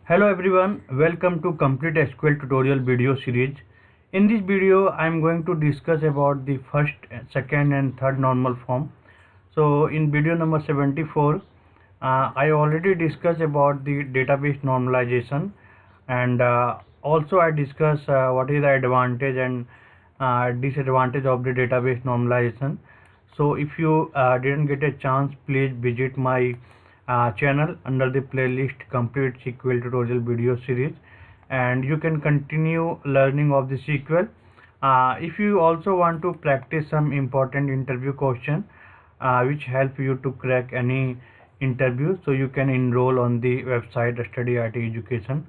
Hello everyone, welcome to Complete SQL tutorial video series. In this video, I am going to discuss about the first, second and third normal form. So in video number 74, I already discussed about the database normalization, and also I discussed what is the advantage and disadvantage of the database normalization. So if you didn't get a chance, please visit my channel under the playlist Complete SQL tutorial video series, and you can continue learning of the SQL. If you also want to practice some important interview question which help you to crack any interview, so you can enroll on the website Study IT Education.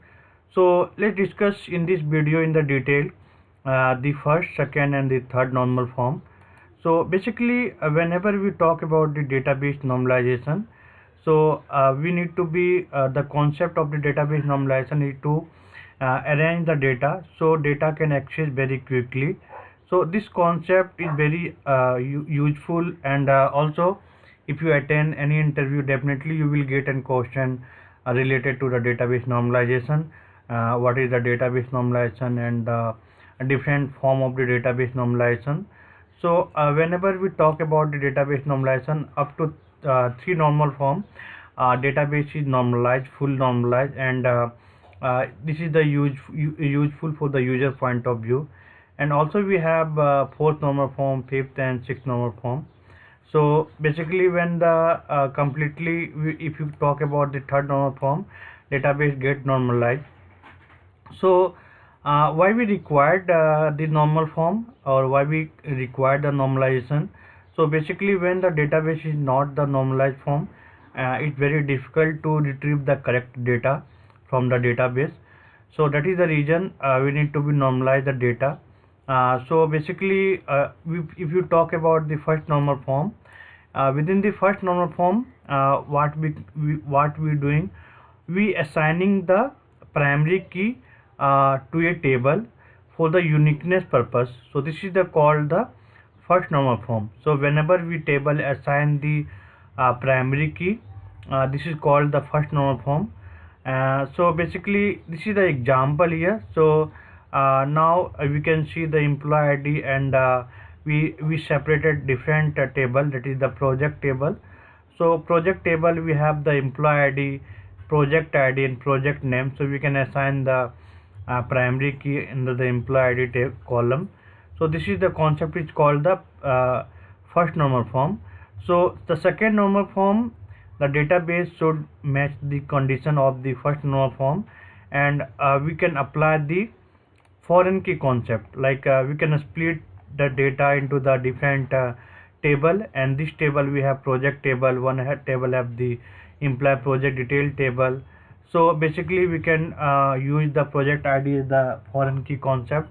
So let's discuss in this video in the detail the first, second and the third normal form. So basically whenever we talk about the database normalization, so we need to be the concept of the database normalization is to arrange the data so data can access very quickly. So this concept is very useful, and also if you attend any interview, definitely you will get a question related to the database normalization. What is the database normalization, and a different form of the database normalization. So whenever we talk about the database normalization, up to three normal form. Database is normalized, full normalized, and this is the useful for the user point of view. And also we have fourth normal form, fifth and sixth normal form. So basically when the if you talk about the third normal form, database get normalized. So why we required the normal form, or why we require the normalization? So basically when the database is not the normalized form, it's very difficult to retrieve the correct data from the database. So that is the reason we need to be normalize the data. So basically if you talk about the first normal form, within the first normal form, what we doing, we assigning the primary key to a table for the uniqueness purpose. So this is the called the first normal form. So whenever we table assign the primary key, this is called the first normal form. So basically this is the example here. So now we can see the employee ID, and we separated different table, that is the project table. So project table, we have the employee ID, project ID and project name. So we can assign the primary key under the employee ID column. So this is the concept is called the first normal form. So the second normal form, the database should match the condition of the first normal form, and we can apply the foreign key concept, like we can split the data into the different table, and this table we have project table, one table have the employee project detail table. So basically we can use the project ID as the foreign key concept.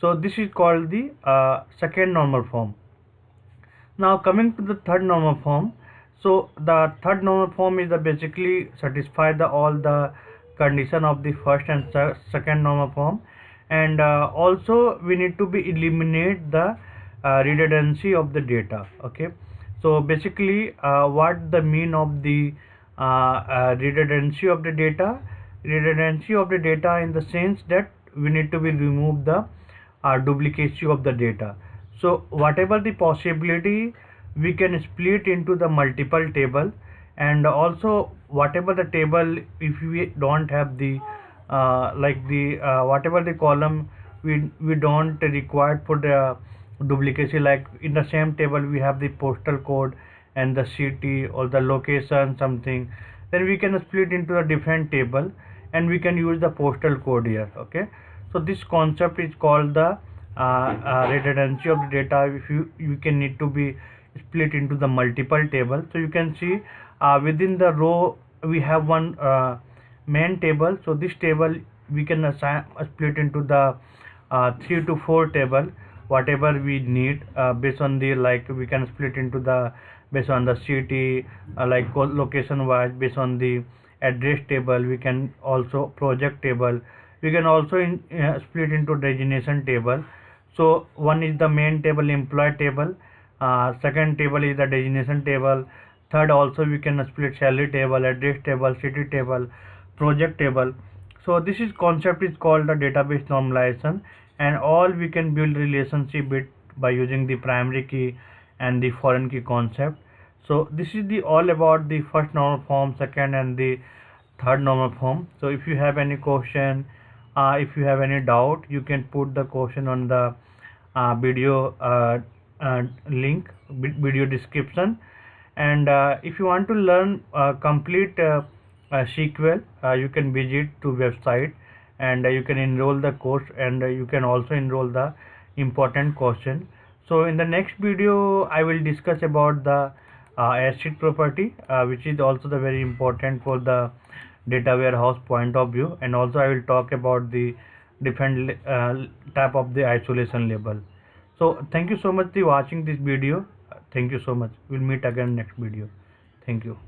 So this is called the second normal form. Now coming to the third normal form. So the third normal form is the basically satisfy the all the condition of the first and second normal form, and also we need to be eliminate the redundancy of the data. Okay, so basically what the mean of the redundancy of the data? Redundancy of the data in the sense that we need to be remove the duplicacy of the data. So whatever the possibility, we can split into the multiple table, and also whatever the table, if we don't have the whatever the column we don't require for the duplicacy, like in the same table we have the postal code and the city or the location something, then we can split into a different table and we can use the postal code here. Okay, so this concept is called the redundancy of the data. If you can need to be split into the multiple table. So you can see within the row we have one main table. So this table we can split into the 3 to 4 table, whatever we need based on the, like we can split into the based on the city, like location wise, based on the address table. We can also project table, we can also split into designation table. So one is the main table, employee table, second table is the designation table, third also we can split salary table, address table, city table, project table. So this is concept is called the database normalization, and all we can build relationship with by using the primary key and the foreign key concept. So this is the all about the first normal form, second and the third normal form. So if you have any question, if you have any doubt, you can put the question on the video link, video description. And if you want to learn complete SQL, you can visit to website, and you can enroll the course, and you can also enroll the important question. So in the next video I will discuss about the ACID property, which is also the very important for the data warehouse point of view, and also I will talk about the different type of the isolation level. So thank you so much for watching this video. Thank you so much. We'll meet again next video. Thank you.